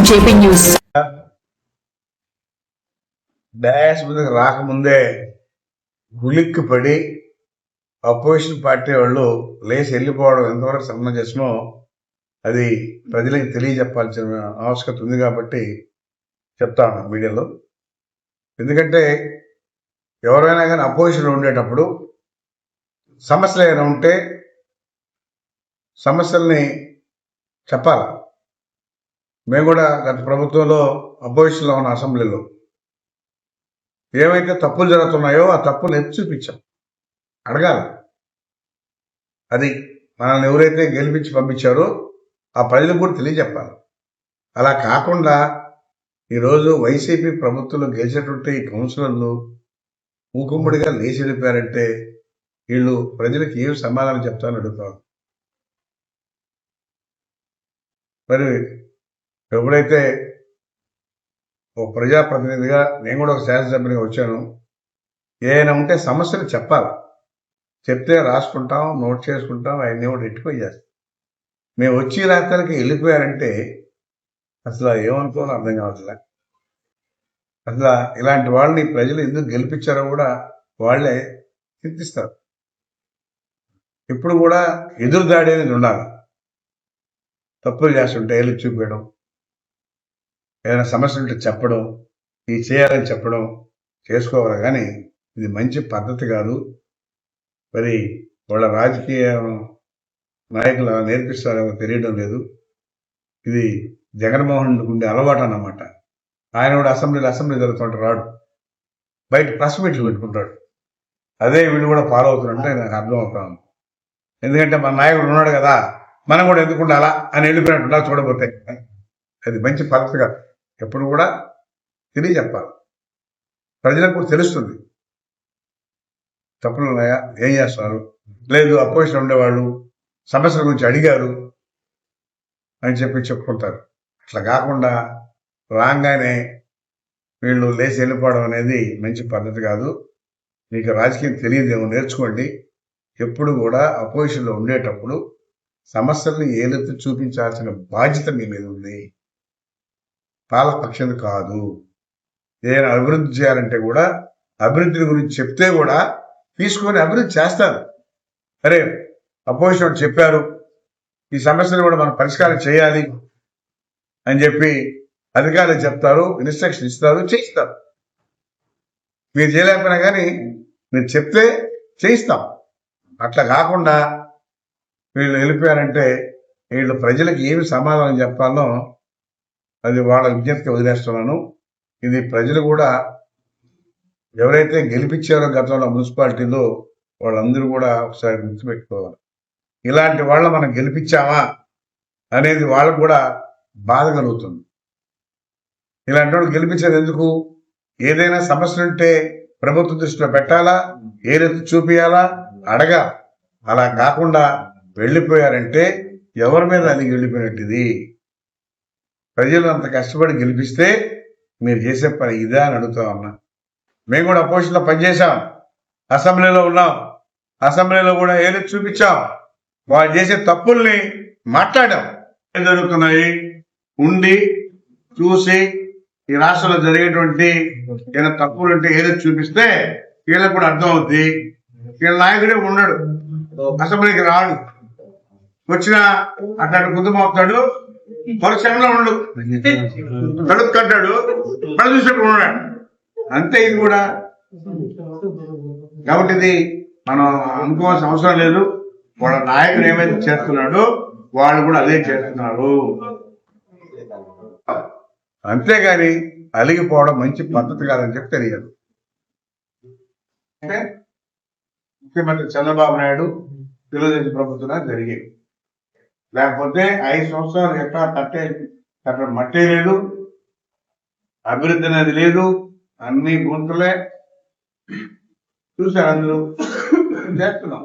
JP news. Dash మీదకి రాకముందే గులిక్కి పడి అపోజిషన్ పార్టీ వాళ్ళు లేచి వెళ్ళిపోవడం ఎంతవరకు సమంజసమో అది ప్రజలకు తెలియజెప్పాల్సిన ఆవశ్యకత ఉంది కాబట్టి చెప్తా ఉన్నాను మీడియాలో. ఎందుకంటే ఎవరైనా కానీ అపోజిషన్ ఉండేటప్పుడు సమస్యలు ఏమైనా ఉంటే సమస్యల్ని చెప్పాలి. మేము కూడా గత ప్రభుత్వంలో అపోజిషన్లో ఉన్న అసెంబ్లీలో ఏవైతే తప్పులు జరుగుతున్నాయో ఆ తప్పులు ఎత్తి చూపించాం, అడగాలి. అది మనల్ని ఎవరైతే గెలిపించి పంపించారో ఆ ప్రజలకు కూడా తెలియజెప్పాలి. అలా కాకుండా ఈరోజు వైసీపీ ప్రభుత్వంలో గెలిచినటువంటి కౌన్సిలర్లు మూకుమ్మడిగా లేచి వెళ్ళిపోయారంటే వీళ్ళు ప్రజలకు ఏం సమాధానం చెప్తారని అడుగుతారు. మరి ఎప్పుడైతే ఒక ప్రజాప్రతినిధిగా నేను కూడా ఒక శాసనసభ్యునిగా వచ్చాను, ఏదైనా ఉంటే సమస్యలు చెప్పాలి. చెప్తే రాసుకుంటాం, నోట్ చేసుకుంటాం, అవన్నీ కూడా రెట్టిపోయి చేస్తాం. మేము వచ్చి రాత్రికి వెళ్ళిపోయారంటే అసలు ఏమనుకోవాలో అర్థం కావట్లే. అసలు ఇలాంటి వాళ్ళని ప్రజలు ఎందుకు గెలిపించారో కూడా వాళ్ళే చింతిస్తారు. ఇప్పుడు కూడా ఎదురుదాడి అనేది ఉండాలి. తప్పులు చేస్తుంటే ఏళ్ళు చూపించడం, ఏదైనా సమస్య ఉంటే చెప్పడం, ఇది చేయాలని చెప్పడం చేసుకోవాలి. కానీ ఇది మంచి పద్ధతి కాదు. మరి వాళ్ళ రాజకీయ నాయకులు నేర్పిస్తారేమో తెలియడం లేదు. ఇది జగన్మోహన్ ఉండే అలవాటు అన్నమాట. ఆయన కూడా అసెంబ్లీ జరుగుతుంటే రాడు, బయట ప్రెస్ మీట్లు పెట్టుకుంటాడు. అదే వీళ్ళు కూడా ఫాలో అవుతున్నట్టే నాకు అర్థం అవుతాను. ఎందుకంటే మన నాయకుడు ఉన్నాడు కదా, మనం కూడా ఎందుకు ఉండాలా అని వెళ్ళిపోయినట్టు చూడబోతే అది మంచి పద్ధతి కాదు. ఎప్పుడు కూడా తెలియజెప్పాలి. ప్రజలకు కూడా తెలుస్తుంది తప్పులు ఉన్నాయా, ఏం చేస్తున్నారు. లేదు అపోజిషన్ ఉండేవాళ్ళు సమస్యల గురించి అడిగారు అని చెప్పుకుంటారు. అట్లా కాకుండా రాగానే వీళ్ళు లేచి వెళ్ళిపోవడం అనేది మంచి పద్ధతి కాదు. మీకు రాజకీయం తెలియదేమో, నేర్చుకోండి. ఎప్పుడు కూడా అపోజిషన్లో ఉండేటప్పుడు సమస్యల్ని ఏలెత్తి చూపించాల్సిన బాధ్యత మీ మీద ఉంది, పాలపక్షం కాదు. ఏదైనా అభివృద్ధి చేయాలంటే కూడా అభివృద్ధి గురించి చెప్తే కూడా తీసుకొని అభివృద్ధి చేస్తారు. అరే అపోజిషన్ చెప్పారు, ఈ సమస్యలు కూడా మనం పరిష్కారం చేయాలి అని చెప్పి అధికారులు చెప్తారు, ఇన్స్ట్రక్షన్ ఇస్తారు, చేయిస్తారు. మీరు చేయలేకపోయినా కానీ మీరు చెప్తే చేయిస్తాం. అట్లా కాకుండా వీళ్ళు వెళ్ళిపోయారంటే వీళ్ళు ప్రజలకు ఏమి సమాధానం చెప్పాలో అది వాళ్ళ విజ్ఞప్తికి వదిలేస్తున్నాను. ఇది ప్రజలు కూడా ఎవరైతే గెలిపించారో గతంలో మున్సిపాలిటీలో వాళ్ళందరూ కూడా ఒకసారి గుర్తుపెట్టుకోవాలి. ఇలాంటి వాళ్ళని మనం గెలిపించామా అనేది వాళ్ళకు కూడా బాధ కలుగుతుంది. ఇలాంటి వాళ్ళు గెలిపించేది ఎందుకు? ఏదైనా సమస్యలు ఉంటే ప్రభుత్వ దృష్టిలో పెట్టాలా, ఏదైతే చూపియాలా, అడగా. అలా కాకుండా వెళ్ళిపోయారంటే ఎవరి మీద అది వెళ్ళిపోయినట్టుది. ప్రజలు అంత కష్టపడి గెలిపిస్తే మీరు చేసే పని ఇదా అని అడుగుతా ఉన్నా. మేము కూడా అపోజిషన్లో పనిచేసాం, అసెంబ్లీలో ఉన్నాం, అసెంబ్లీలో కూడా ఏదో చూపించాం, వాళ్ళు చేసే తప్పుల్ని మాట్లాడాం. ఏం జరుగుతున్నాయి ఉండి చూసి ఈ రాష్ట్రంలో జరిగేటువంటి ఏదైనా తప్పులు ఉంటే ఏదో చూపిస్తే వీళ్ళకి కూడా అర్థం అవుద్ది. వీళ్ళ నాయకుడే ఉన్నాడు, అసెంబ్లీకి రాడు, వచ్చినా అట్లాంటి గుద్దు మోపుతాడు, పరిశ్రమలో ఉండు, కడుపు కట్టాడు, కళ్ళు చూసినట్టు ఉన్నాడు, అంతే. ఇది కూడా కాబట్టి ఇది మనం అనుకోవాల్సిన అవసరం లేదు. వాళ్ళ నాయకుడు ఏమైతే చేస్తున్నాడో వాళ్ళు కూడా అదే చేస్తున్నారు. అంతేగాని అలిగిపోవడం మంచి పద్ధతి కాదని చెప్పి తెలియదు. ముఖ్యమంత్రి చంద్రబాబు నాయుడు తెలుగుదేశం ప్రభుత్వం జరిగేది. లేకపోతే 5 సంవత్సరాలు ఎట్లా కట్టడం మట్టే లేదు, అభివృద్ధి అనేది లేదు, అన్ని గుంటలే చూశారు. అందరూ చేస్తున్నాం.